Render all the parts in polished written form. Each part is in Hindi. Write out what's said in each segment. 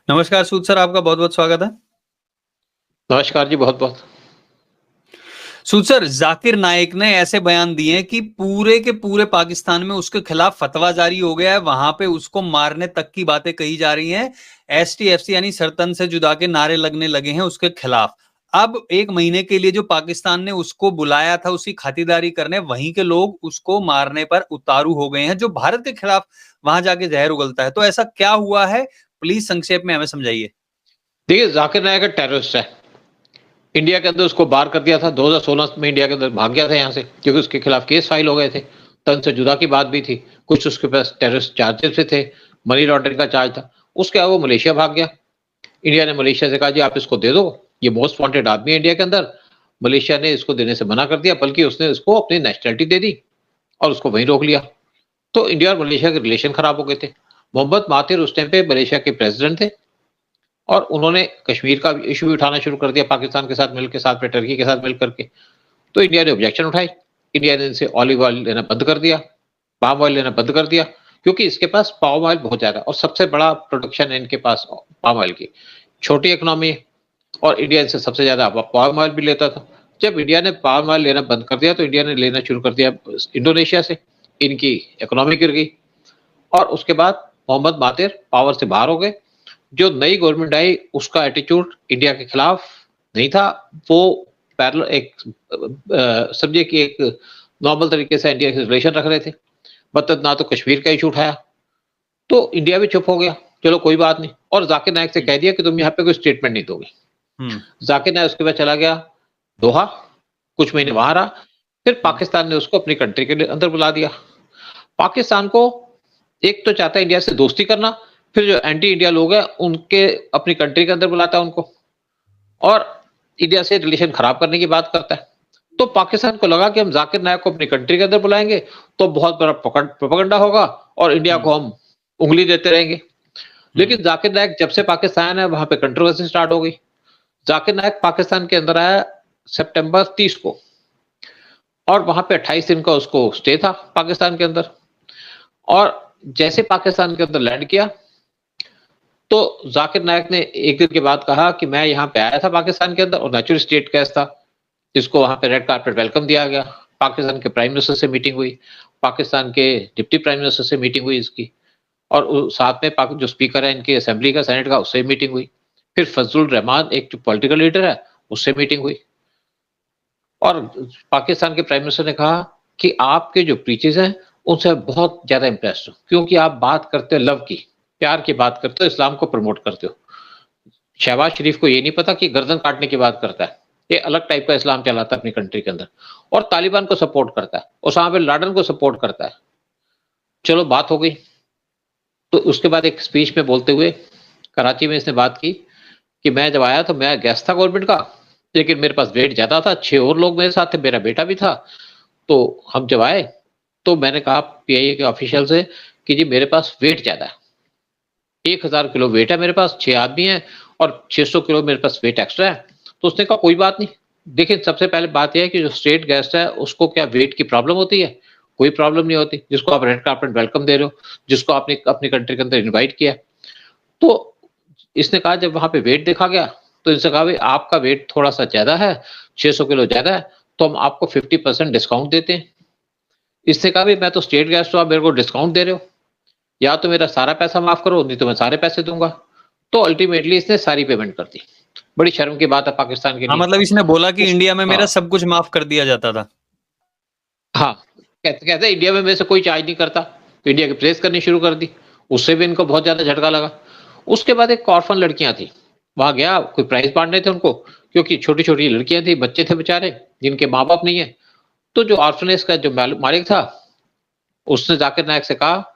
नमस्कार सूद सर, आपका बहुत-बहुत स्वागत है। नमस्कार जी, बहुत-बहुत। सूद सर, ज़ाकिर नाइक ने ऐसे बयान दिए कि पूरे के पूरे पाकिस्तान में उसके खिलाफ फतवा जारी हो गया है, वहाँ पे उसको मारने तक की बातें कही जा रही हैं। एसटीएफसी यानी सरतन से जुदा के नारे लगने लगे हैं उसके खिलाफ। अब 1 महीने के लिए जो पाकिस्तान ने उसको बुलाया था उसकी खातिरदारी करने, वहीं के लोग उसको मारने पर उतारू हो गए हैं, जो भारत के खिलाफ वहाँ जाके जहर उगलता है। तो ऐसा क्या हुआ है? प्लीज़ संक्षेप में हमें समझाइए। देखिए, ज़ाकिर नाइक एक टेररिस्ट है। इंडिया के अंदर उसको बाहर कर दिया था, 2016 में इंडिया के अंदर भाग गया था यहाँ से, क्योंकि उसके खिलाफ केस फाइल हो गए थे। तन से जुदा की बात भी थी, कुछ उसके पास टेररिस्ट चार्जेस भी थे, मनी लॉन्ड्रिंग का चार्ज था। उसके बाद वो मलेशिया भाग गया। इंडिया ने मलेशिया से कहा जी आप इसको दे दो, ये मोस्ट वांटेड आदमी है इंडिया के अंदर। मलेशिया ने इसको देने से मना कर दिया, बल्कि उसने इसको अपनी नेशनैलिटी दे दी और उसको वहीं रोक लिया। तो इंडिया और मलेशिया के रिलेशन खराब हो गए थे। मोहम्मद मातिर उस टाइम पे मलेशिया के प्रेसिडेंट थे और उन्होंने कश्मीर का इश्यू भी उठाना शुरू कर दिया पाकिस्तान के साथ मिलकर, साथ में टर्की के साथ मिल करके। तो इंडिया ने ऑब्जेक्शन उठाई। इंडिया ने इनसे ऑलिव ऑयल लेना बंद कर दिया, पाम ऑयल लेना बंद कर दिया, क्योंकि इसके पास पाम ऑयल बहुत ज्यादा और सबसे बड़ा प्रोडक्शन है इनके पास पाम ऑयल की। छोटी इकोनॉमी है और इंडिया इनसे सबसे ज्यादा पाम ऑयल भी लेता था। जब इंडिया ने पाम ऑयल लेना बंद कर दिया तो इंडिया ने लेना शुरू कर दिया इंडोनेशिया से। इनकी इकोनॉमी गिर गई और उसके बाद मोहम्मद मातिर पावर से बाहर हो गए। जो नई गवर्नमेंट आई उसका एटीट्यूड इंडिया के खिलाफ नहीं था। वो पैरेलल एक समझिए कि एक नॉर्मल तरीके से इंडिया के रिलेशन रख रहे थे। मतलब ना तो कश्मीर का इशू उठाया, तो इंडिया भी चुप हो गया, चलो कोई बात नहीं। और जाकिर नाइक से कह दिया कि तुम यहाँ पे कोई स्टेटमेंट नहीं दोगे। जाकिर नाइक उसके बाद चला गया दोहा, कुछ महीने वहां रहा, फिर पाकिस्तान ने उसको अपनी कंट्री के अंदर बुला दिया। पाकिस्तान को एक तो चाहता है इंडिया से दोस्ती करना, फिर जो एंटी इंडिया लोग हैं उनके अपनी कंट्री के अंदर बुलाता है उनको और इंडिया से रिलेशन खराब करने की बात करता है। तो पाकिस्तान को लगा कि हम जाकिर नाइक को अपनी कंट्री के अंदर बुलाएंगे तो बहुत बड़ा प्रोपेगेंडा होगा और इंडिया को हम उंगली देते रहेंगे। लेकिन जाकिर नाइक जब से पाकिस्तान है वहां पे कंट्रोवर्सी स्टार्ट हो गई। जाकिर नाइक पाकिस्तान के अंदर आया सितंबर 30 को और वहां पे 28 दिन का उसको स्टे था पाकिस्तान के अंदर। और जैसे पाकिस्तान के अंदर लैंड किया तो जाकिर नाइक ने एक दिन के बाद कहा कि मैं यहाँ पे आया था पाकिस्तान के अंदर और नेचुरल स्टेट केस था, जिसको वहां पे रेड कार्पेट वेलकम दिया गया। पाकिस्तान के प्राइम मिनिस्टर से मीटिंग हुई, पाकिस्तान के डिप्टी प्राइम मिनिस्टर से मीटिंग हुई इसकी, और साथ में जो स्पीकर है इनकी असेंबली का, सेनेट का, उससे मीटिंग हुई। फिर फजलुर रहमान एक जो पॉलिटिकल लीडर है उससे मीटिंग हुई और पाकिस्तान के प्राइम मिनिस्टर ने कहा कि आपके जो प्रीचेस हैं उनसे बहुत ज्यादा इंप्रेस्ड हूं, क्योंकि आप बात करते हो लव की, प्यार की बात करते हो, इस्लाम को प्रमोट करते हो। शहबाज शरीफ को ये नहीं पता कि गर्दन काटने की बात करता है, ये अलग टाइप का इस्लाम चलाता है अपनी कंट्री के अंदर और तालिबान को सपोर्ट करता है, ओसामा बिन लादेन को सपोर्ट करता है। चलो बात हो गई। तो उसके बाद एक स्पीच में बोलते हुए कराची में इसने बात की कि मैं जब आया तो मैं गेस्ट था गवर्नमेंट का, लेकिन मेरे पास वेट ज्यादा था, 6 और लोग मेरे साथ थे, मेरा बेटा भी था। तो हम जब आए तो मैंने कहा पीआईए के ऑफिशियल से कि जी मेरे पास वेट ज्यादा है, 1000 किलो वेट है मेरे पास, 6 आदमी हैं और 600 किलो मेरे पास वेट एक्स्ट्रा है। तो उसने कहा कोई बात नहीं। देखिए सबसे पहले बात यह है कि जो स्टेट गेस्ट है उसको क्या वेट की प्रॉब्लम होती है? कोई प्रॉब्लम नहीं होती। जिसको आप रेड कार्पेट वेलकम दे रहे हो, जिसको आपने अपनी कंट्री के अंदर इनवाइट किया। तो इसने कहा जब वहां पे वेट देखा गया तो इनसे कहा भाई आपका वेट थोड़ा सा ज्यादा है, 600 किलो ज्यादा है, तो हम आपको 50% डिस्काउंट देते हैं। इसने कहा भाई मैं तो स्टेट गेस्ट हूं, आप मेरे को डिस्काउंट दे रहे हो, या तो मेरा सारा पैसा माफ करो, नहीं तो मैं सारे पैसे दूंगा। तो अल्टीमेटली इसने सारी पेमेंट कर दी। बड़ी शर्म की बात है पाकिस्तान के हाँ, लिए। मतलब इसने बोला कि इंडिया में मेरा हाँ, सब कुछ माफ कर दिया जाता था। हाँ, कहते इंडिया में मेरे से कोई चार्ज नहीं करता, तो इंडिया की प्रेस करनी शुरू कर दी। उससे भी इनको बहुत ज्यादा झटका लगा। उसके बाद एक ऑर्फन लड़कियां थी, वहां गया, कोई प्राइज बांटने थे उनको, क्योंकि छोटी छोटी लड़कियां थी, बच्चे थे बेचारे जिनके माँ बाप नहीं है। तो जो ऑर्फनेज का जो मालिक था उसने जाकिर नाइक से कहा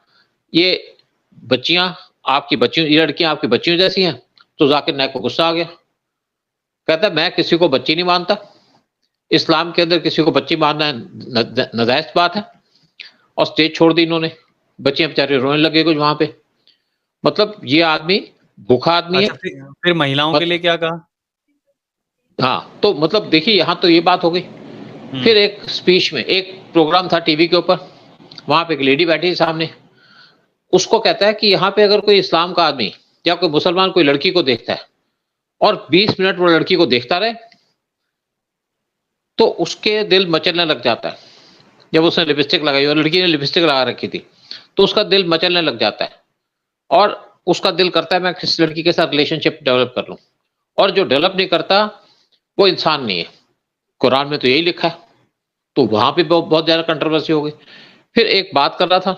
ये बच्चियां आपकी बच्चियों, ये लड़कियां आपकी बच्चियों जैसी हैं। तो जाकिर नाइक को गुस्सा आ गया, कहता मैं किसी को बच्ची नहीं मानता, इस्लाम के अंदर किसी को बच्ची मानना नाजायज बात है। और स्टेज छोड़ दी इन्होंने, बच्चियां बेचारे रोने लगे कुछ वहां पे। मतलब ये आदमी भूखा आदमी है। अच्छा, फिर महिलाओं के मत, लिए क्या कहा? हाँ तो मतलब देखिए यहाँ तो ये बात हो गई। फिर एक स्पीच में, एक प्रोग्राम था टीवी के ऊपर, वहां पे एक लेडी बैठी सामने, उसको कहता है कि यहाँ पे अगर कोई इस्लाम का आदमी या कोई मुसलमान कोई लड़की को देखता है और 20 मिनट वो लड़की को देखता रहे, तो उसके दिल मचलने लग जाता है। जब उसने लिपस्टिक लगाई और लड़की ने लिपस्टिक लगा रखी थी, तो उसका दिल मचलने लग जाता है और उसका दिल करता है मैं किस लड़की के साथ रिलेशनशिप डेवलप कर लूं, और जो डेवलप नहीं करता वो इंसान नहीं है। कुरान में तो यही लिखा है, तो वहां पे बहुत ज्यादा कंट्रोवर्सी हो गई। फिर एक बात कर रहा था,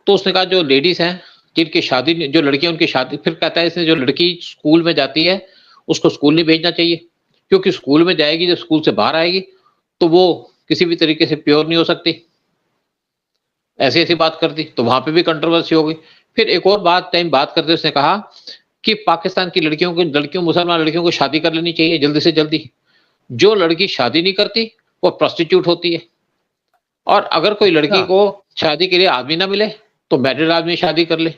तो उसने कहा जो लेडीज हैं जिनकी शादी जो लड़कियां उनकी शादी, फिर कहता है इसने जो लड़की स्कूल में जाती है उसको स्कूल नहीं भेजना चाहिए, क्योंकि स्कूल में जाएगी जब स्कूल से बाहर आएगी तो वो किसी भी तरीके से प्योर नहीं हो सकती। ऐसी ऐसी बात कर दी, तो वहां पे भी कंट्रोवर्सी हो गई। फिर एक और बात करते उसने कहा कि पाकिस्तान की लड़कियों मुसलमान लड़कियों को शादी कर लेनी चाहिए जल्दी से जल्दी। जो लड़की शादी नहीं करती वो प्रोस्टिट्यूट होती है, और अगर कोई लड़की अच्छा। को शादी के लिए आदमी ना मिले तो मैरिड आदमी शादी कर ले,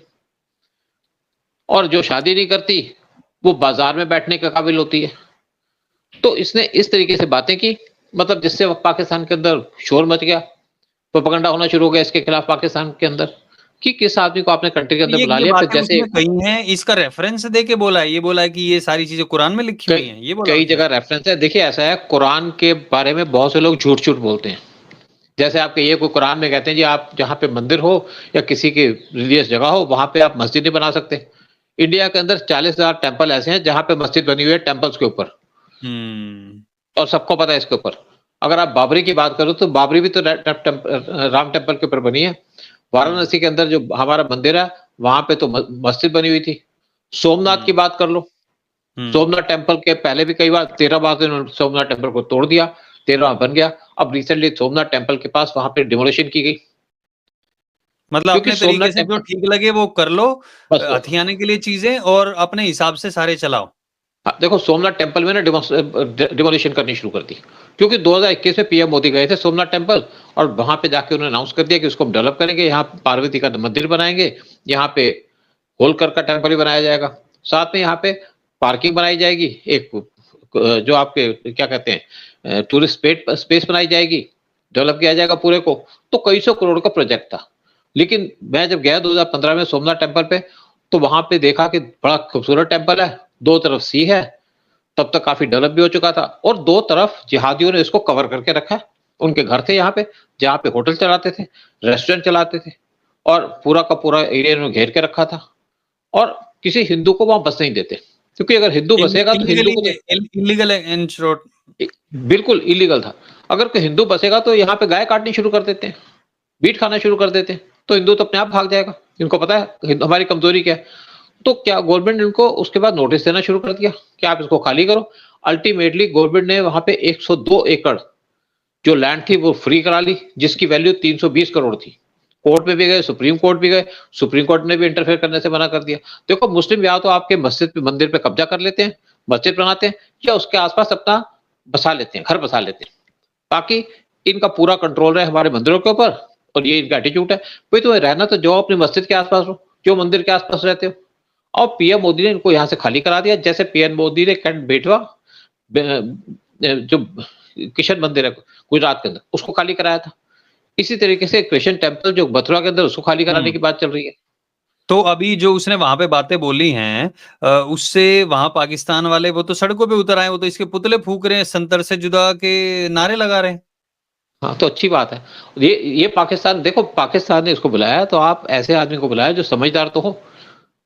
और जो शादी नहीं करती वो बाजार में बैठने के काबिल होती है। तो इसने इस तरीके से बातें की, मतलब जिससे पाकिस्तान के अंदर शोर मच गया, प्रोपेगेंडा होना शुरू हो गया इसके खिलाफ पाकिस्तान के अंदर, कि किस आदमी को आपने कंट्री के अंदर बुला ये लिया। फिर बातें जैसे उसने कही हैं, इसका रेफरेंस दे के बोला है, ये बोला है कि ये सारी चीजें कुरान में लिखी कई हुई हैं, ये बोला कई उसने? जगह रेफरेंस है। देखिए ऐसा है, कुरान के बारे में बहुत से लोग झूठ झूठ बोलते हैं। जैसे आपके ये कोई कुरान में कहते हैं जी आप जहाँ पे मंदिर हो या किसी की रिलीजियस जगह हो वहां पे आप मस्जिद नहीं बना सकते। इंडिया के अंदर 40,000 टेम्पल ऐसे हैं जहां पे मस्जिद बनी हुई है टेम्पल्स के ऊपर, हम्म। और सबको पता है इसके ऊपर। अगर आप बाबरी की बात करो तो बाबरी भी तो राम टेम्पल के ऊपर बनी है। हम्म। वाराणसी के अंदर जो हमारा मंदिर है वहां पे तो मस्जिद बनी हुई थी। सोमनाथ की हम्म। बात कर लो, हम्म। सोमनाथ टेम्पल के पहले भी कई बार 13 बार तो इन्होंने सोमनाथ टेम्पल को तोड़ दिया, 13वां बन गया। अब रिसेंटली सोमनाथ टेम्पल के पास वहां पे डिमोलिशन की गई, मतलब क्योंकि अपने तरीके सोमनाथ से जो टेम्पल ठीक लगे वो कर लो, बस हथियाने के लिए चीजें, और अपने हिसाब से सारे चलाओ। देखो सोमनाथ टेम्पल में ना डिमोलिशन करनी शुरू कर दी, क्योंकि 2021 में पीएम मोदी गए थे सोमनाथ टेम्पल, और वहां पे जाके उन्होंने अनाउंस कर दिया कि उसको हम डेवलप करेंगे, यहाँ पार्वती का मंदिर बनाएंगे, यहाँ पे होलकर का टेम्पल भी बनाया जाएगा, साथ में यहाँ पे पार्किंग बनाई जाएगी, एक जो आपके क्या कहते हैं टूरिस्ट स्पेस बनाई जाएगी, डेवलप किया जाएगा पूरे को। तो कई सौ करोड़ का प्रोजेक्ट था। लेकिन मैं जब गया 2015 में सोमनाथ टेम्पल पे, तो वहां पे देखा कि बड़ा खूबसूरत टेम्पल है, दो तरफ सी है, तब तक काफी डेवलप भी हो चुका था, और दो तरफ जिहादियों ने इसको कवर करके रखा है। उनके घर थे यहाँ पे, जहाँ पे होटल चलाते थे, रेस्टोरेंट चलाते थे, और पूरा का पूरा एरिया इन्होंने घेर के रखा था, और किसी हिंदू को वहां बसने नहीं देते, क्योंकि अगर हिंदू बसेगा तो हिंदू को तो इलीगल इन शॉर्ट। बिल्कुल इलीगल था। अगर कोई हिंदू बसेगा तो यहाँ पे गाय काटनी शुरू कर देते हैं, बीट खाना शुरू कर देते हैं, तो हिंदू तो अपने आप भाग जाएगा। इनको पता है हमारी कमजोरी क्या है। तो क्या गवर्नमेंट ने इनको उसके बाद नोटिस देना शुरू कर दिया कि आप इसको खाली करो। अल्टीमेटली गवर्नमेंट ने वहां पे 102 एकड़ जो लैंड थी वो फ्री करा ली, जिसकी वैल्यू 320 करोड़ थी। कोर्ट में भी गए, सुप्रीम कोर्ट भी गए, सुप्रीम कोर्ट ने भी इंटरफेयर करने से मना कर दिया। देखो मुस्लिम या तो आपके मस्जिद पे मंदिर पे कब्जा कर लेते हैं, मस्जिद बनाते हैं, या उसके आसपास अपना बसा लेते हैं, घर बसा लेते हैं, ताकि इनका पूरा कंट्रोल रहे हमारे मंदिरों के ऊपर। और ये इनका एटीट्यूड है, भाई तुम्हें रहना तो जो अपनी मस्जिद के आसपास हो, जो मंदिर के आसपास रहते हो। और पीएम मोदी ने इनको यहाँ से खाली करा दिया, जैसे पीएम मोदी ने कैंट बेटवा जो किशन मंदिर है गुजरात के अंदर उसको खाली कराया था। इसी तरीके से क्रिश्चियन टेम्पल जो मथुरा के अंदर उसको खाली कराने की बात चल रही है। तो अभी जो उसने वहां पे बातें बोली हैं, उससे वहां पाकिस्तान वाले वो तो सड़कों पे उतर आए, वो तो इसके पुतले फूक रहे हैं, संतर से जुदा के नारे लगा रहे हैं। हाँ तो अच्छी बात है। ये पाकिस्तान, देखो पाकिस्तान ने इसको बुलाया, तो आप ऐसे आदमी को बुलाया जो समझदार तो हो।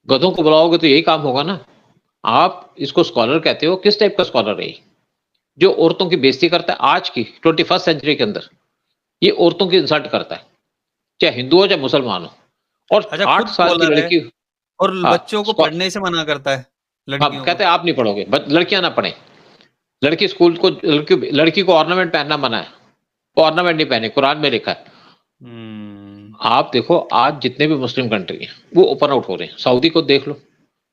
गधों को बुलाओगे तो यही काम होगा ना। आप इसको स्कॉलर कहते हो, किस टाइप का स्कॉलर है ये? जो औरतों की बेइज्जती करता है आज की 21st सेंचुरी के अंदर, ये औरतों की इंसल्ट करता है, चाहे हिंदू हो चाहे मुसलमान हो। और अच्छा, खुद 8 साल की स्कॉलर है लड़की, और हाँ बच्चों को पढ़ने से मना करता है, हाँ लड़कियों को। कहते हैं आप नहीं पढ़ोगे, लड़कियां ना पढ़े, लड़की स्कूल को लड़की को ऑर्नामेंट पहनना मना है, ऑर्नामेंट नहीं पहने, कुरान में लिखा है। हम्म। आप देखो आज जितने भी मुस्लिम कंट्री हैं वो ओपन आउट हो रहे हैं। सऊदी को देख लो,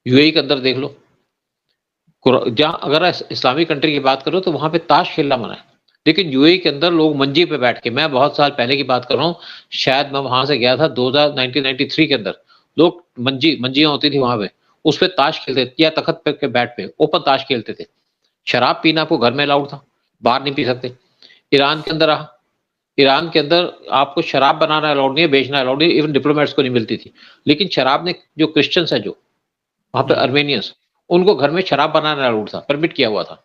यूएई के अंदर देख लो, जहां अगर इस्लामिक कंट्री की बात करो तो वहां पे ताश खेलना मना है। लेकिन यूएई के अंदर लोग मंजी पे बैठ के, मैं बहुत साल पहले की बात कर रहा हूँ, शायद मैं वहां से गया था 1993 के अंदर, लोग मंजियां होती थी वहां पे, उस पे ताश खेलते थे, या तखत पे के बैठ पे ओपन ताश खेलते थे। शराब पीना आपको घर में अलाउड था, बाहर नहीं पी सकते। ईरान के अंदर रहा, ईरान के अंदर आपको शराब बनाना अलाउड नहीं है, बेचना अलाउड नहीं, इवन डिप्लोमेट्स को नहीं मिलती थी। लेकिन शराब ने जो क्रिश्चियंस है जो वहां पे अर्मेनियंस, उनको घर में शराब बनाना अलाउड था, परमिट किया हुआ था।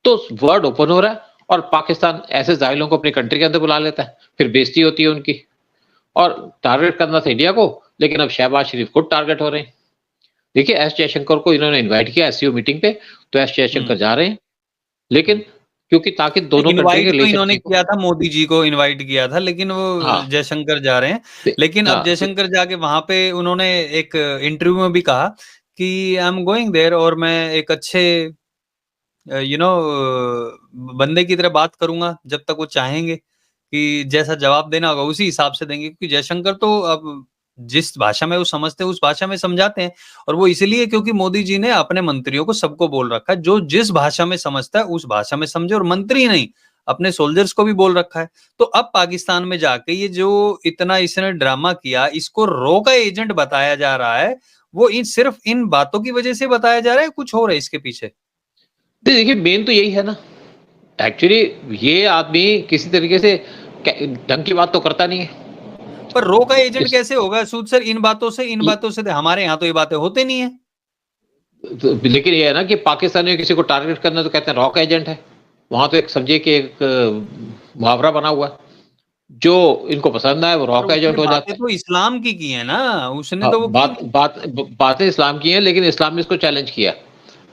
तो वर्ल्ड ओपन हो रहा है और पाकिस्तान ऐसे जाहिलों को अपनी कंट्री के अंदर बुला लेता है, फिर बेइज्जती होती है उनकी। और टारगेट करना था इंडिया को, लेकिन अब शहबाज शरीफ खुद टारगेट हो रहे हैं। देखिए एस जयशंकर को इन्होंने इनवाइट किया एससीओ मीटिंग पे, तो एस जयशंकर जा रहे हैं, लेकिन क्योंकि ताकि दोनों कंट्री इनवाइट के तो रिलेशन इन्होंने ठीक हो। किया था, मोदी जी को इनवाइट किया था, लेकिन वो हाँ, जयशंकर जा रहे हैं। लेकिन अब हाँ, जयशंकर जाके वहां पे उन्होंने एक इंटरव्यू में भी कहा कि आई एम गोइंग देयर, और मैं एक अच्छे बंदे की तरह बात करूंगा, जब तक वो चाहेंगे कि जैसा जवाब देना होगा उसी हिसाब से देंगे, क्योंकि जयशंकर तो अब जिस भाषा में वो समझते हैं उस भाषा में समझाते हैं। और वो इसलिए क्योंकि मोदी जी ने अपने मंत्रियों को सबको बोल रखा है जो जिस भाषा में समझता है उस भाषा में समझे, और मंत्री नहीं, अपने सोल्जर्स को भी बोल रखा है। तो अब पाकिस्तान में जाके ये जो इतना इसने ड्रामा किया, इसको रॉ का एजेंट बताया जा रहा है, वो सिर्फ इन बातों की वजह से बताया जा रहा है, कुछ हो रहा है इसके पीछे? देखिए मेन तो यही है ना, एक्चुअली ये आदमी किसी तरीके से ढंग की बात तो करता नहीं है। पर रो का एजेंट इस, कैसे होगा सूद सर? इन बातों से हमारे यहाँ तो ये बातें होते नहीं है। तो, लेकिन ये है ना कि पाकिस्तान में किसी को टारगेट करना तो कहते हैं रॉक एजेंट है। वहां तो एक समझिए कि एक मुहावरा बना हुआ है, जो इनको पसंद आए वो पर रॉक उसने एजेंट हो बातें जाता है। तो इस्लाम की है ना, उसने हाँ, तो वो की नहीं। बातें इस्लाम की हैं, लेकिन इस्लाम ने इसको चैलेंज किया।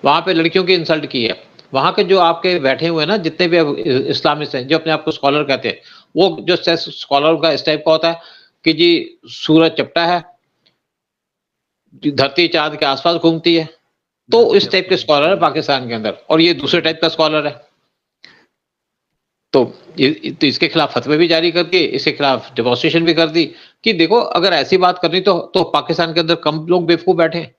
वहां पे लड़कियों की इंसल्ट की है। वहां के जो आपके बैठे हुए हैं ना जितने भी इस्लामिस्ट हैं, जो अपने आप को स्कॉलर कहते हैं, वो जो स्कॉलर का इस टाइप का होता है कि जी सूरज चपटा है, धरती चांद के आसपास घूमती है। तो इस टाइप के स्कॉलर है पाकिस्तान के अंदर, और ये दूसरे टाइप का स्कॉलर है। तो तो इसके खिलाफ फतवे भी जारी करके इसके खिलाफ डेमोन्स्ट्रेशन भी कर दी कि देखो अगर ऐसी बात करनी तो पाकिस्तान के अंदर कम लोग बेवकूफ बैठे हैं।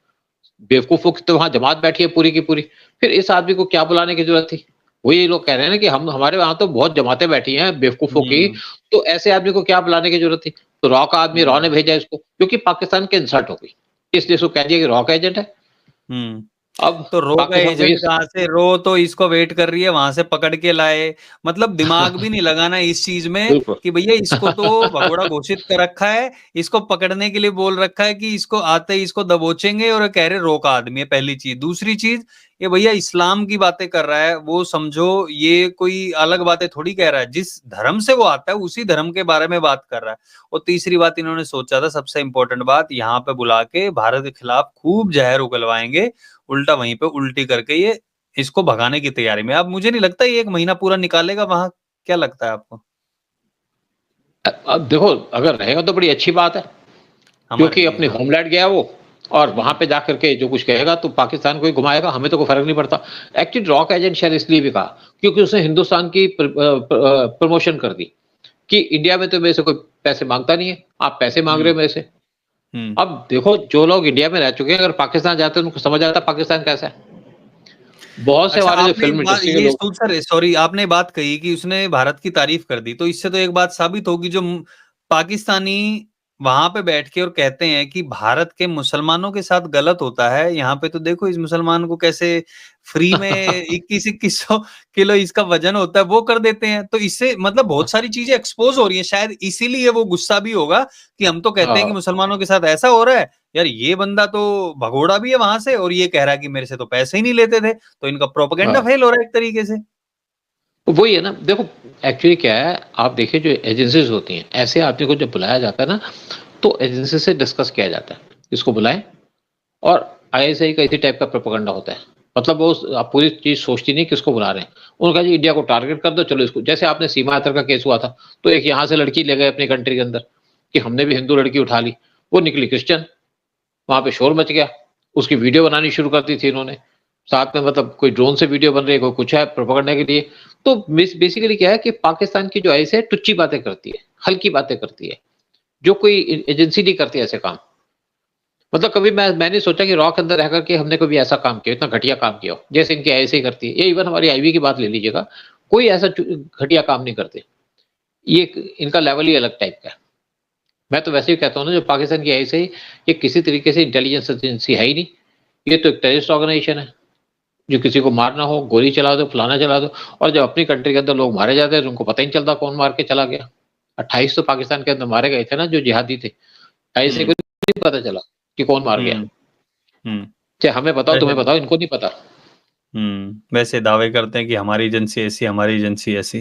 बेवकूफों की तो वहां जमात बैठी है पूरी की पूरी। फिर इस आदमी को क्या बुलाने की जरूरत थी? वही लोग कह रहे हैं ना कि हम हमारे वहां तो बहुत जमातें बैठी हैं बेवकूफों की, हम्म। तो ऐसे आदमी को क्या बुलाने की जरूरत थी? तो रॉ का आदमी रॉ हम्म। ने भेजा इसको, क्योंकि पाकिस्तान के इंसल्ट हो गई, इसलिए इसको कह दिया कि रॉ का एजेंट है। हम्म। अब तो रो का पाकिस्तान को ये एजेंट कहाँ से? रो तो इसको वेट कर रही है, वहां से पकड़ के लाए। मतलब दिमाग भी नहीं लगाना इस चीज में बिल्कुल। कि भैया इसको तो भगोड़ा घोषित कर रखा है, इसको पकड़ने के लिए बोल रखा है कि इसको आते ही इसको दबोचेंगे, और कह रहे रो का आदमी है। पहली चीज। दूसरी चीज, ये भैया इस्लाम की बातें कर रहा है, वो समझो ये कोई अलग बातें थोड़ी कह रहा है, जिस धर्म से वो आता है उसी धर्म के बारे में बात कर रहा है। और तीसरी बात इन्होंने सोचा था, सबसे इंपॉर्टेंट बात, यहाँ पे बुला के भारत के खिलाफ खूब जहर उगलवाएंगे, उल्टा वहीं पे उल्टी करके ये इसको भगाने की तैयारी में। अब मुझे नहीं लगता ये 1 महीना पूरा निकालेगा वहां। क्या लगता है आपको? अब देखो अगर रहेगा तो बड़ी अच्छी बात है, हमारे क्योंकि लिए, अपने हाँ। होमलैंड गया वो, और वहां पे हम्म। जाकर के जो कुछ कहेगा तो पाकिस्तान को ही घुमाएगा, हमें तो कोई फर्क नहीं पड़ता। एक्चुअली रॉक एजेंट शायद इसलिए भी कहा क्योंकि उसने हिंदुस्तान की प्रमोशन कर दी कि इंडिया में तो मेरे से कोई पैसे मांगता नहीं है, आप पैसे मांग रहे हम्म। हो मेरे से। हम्म। अब देखो जो लोग इंडिया में रह चुके हैं अगर पाकिस्तान जाते हैं उनको समझ आता है पाकिस्तान कैसा है। बहुत से अच्छा, हमारे जो आपने फिल्म बात इंडस्ट्री के ये लोग। सूद सर, सॉरी, आपने बात कही कि उसने भारत की तारीफ कर दी, तो इससे तो एक बात साबित होगी, जो पाकिस्तानी वहां पे बैठ के और कहते हैं कि भारत के मुसलमानों के साथ गलत होता है, यहाँ पे तो देखो इस मुसलमान को कैसे फ्री में 2100 किलो इसका वजन होता है, वो कर देते हैं। तो इससे मतलब बहुत सारी चीजें एक्सपोज हो रही है, शायद इसीलिए वो गुस्सा भी होगा कि हम तो कहते हैं कि हाँ, मुसलमानों के साथ ऐसा हो रहा है, यार ये बंदा तो भगोड़ा भी है वहां से, और ये कह रहा है कि मेरे से तो पैसे ही नहीं लेते थे। तो इनका प्रोपेगेंडा हाँ। फेल हो रहा है एक तरीके से। तो वही है ना, देखो एक्चुअली क्या है, आप देखिए जो एजेंसीज होती हैं ऐसे आदमी को जब बुलाया जाता है ना, तो एजेंसी से डिस्कस किया जाता है, इसको बुलाएं। और आईएसआई का इसी टाइप का प्रोपेगेंडा होता है, मतलब वो आप पूरी चीज सोचती नहीं किसको बुला रहे हैं। उन्होंने कहा जी इंडिया को टारगेट कर दो, चलो इसको, जैसे आपने सीमा यात्रा का केस हुआ था, तो एक यहाँ से लड़की ले गए अपनी कंट्री के अंदर कि हमने भी हिंदू लड़की उठा ली, वो निकली क्रिश्चियन, वहां पे शोर मच गया, उसकी वीडियो बनानी शुरू कर दी थी इन्होंने साथ में, मतलब कोई ड्रोन से वीडियो बन रही है, कोई कुछ है प्रोपेगेंडा के लिए। तो बेसिकली क्या है कि पाकिस्तान की जो आईएसआई है टुच्ची बातें करती है, हल्की बातें करती है, जो कोई एजेंसी नहीं करती ऐसे काम। मतलब कभी मैंने सोचा कि रॉ के अंदर रह करके हमने कभी ऐसा काम किया, इतना घटिया काम किया हो जैसे इनकी आईएसआई करती है। ये इवन हमारी आईवी की बात ले लीजिएगा, कोई ऐसा घटिया काम नहीं करते। ये इनका लेवल ही अलग टाइप का है। मैं तो वैसे ही कहता हूँ ना, जो पाकिस्तान की आईएसआई ये किसी तरीके से इंटेलिजेंस एजेंसी है ही नहीं, ये तो एक टेररिस्ट ऑर्गेनाइजेशन है। जो किसी को मारना हो गोली चला दो, फलाना चला दो। और जब अपनी कंट्री के अंदर लोग मारे जाते हैं तो उनको पता ही नहीं चलता कौन मार के चला गया। 28 तो पाकिस्तान के अंदर मारे गए थे ना जो जिहादी थे, आईएसआई को हम्म। नहीं पता चला कि कौन मार गया। हम्म। हम्म। चाहे हमें बताओ, तुम्हें बताओ, इनको नहीं पता। वैसे दावे करते हैं कि हमारी एजेंसी ऐसी, हमारी एजेंसी ऐसी।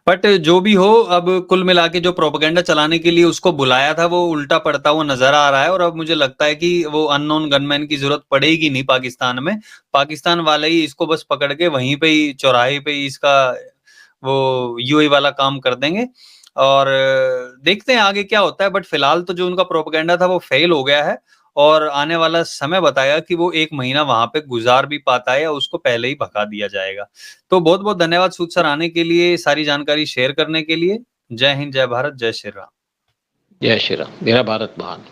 बट जो भी हो, अब कुल मिला के जो प्रोपेगेंडा चलाने के लिए उसको बुलाया था वो उल्टा पड़ता हुआ नजर आ रहा है, और अब मुझे लगता है कि वो अननोन गनमैन की जरूरत पड़ेगी नहीं पाकिस्तान में। पाकिस्तान वाले ही इसको बस पकड़ के वहीं पे ही चौराहे पे ही इसका वो यूएई वाला काम कर देंगे, और देखते हैं आगे क्या होता है। बट फिलहाल तो जो उनका प्रोपेगेंडा था वो फेल हो गया है, और आने वाला समय बताएगा कि वो 1 महीना वहां पे गुजार भी पाता है या उसको पहले ही भगा दिया जाएगा। तो बहुत-बहुत धन्यवाद सूद सर आने के लिए, सारी जानकारी शेयर करने के लिए। जय हिंद, जय भारत, जय श्री राम। जय श्री राम, मेरा भारत महान।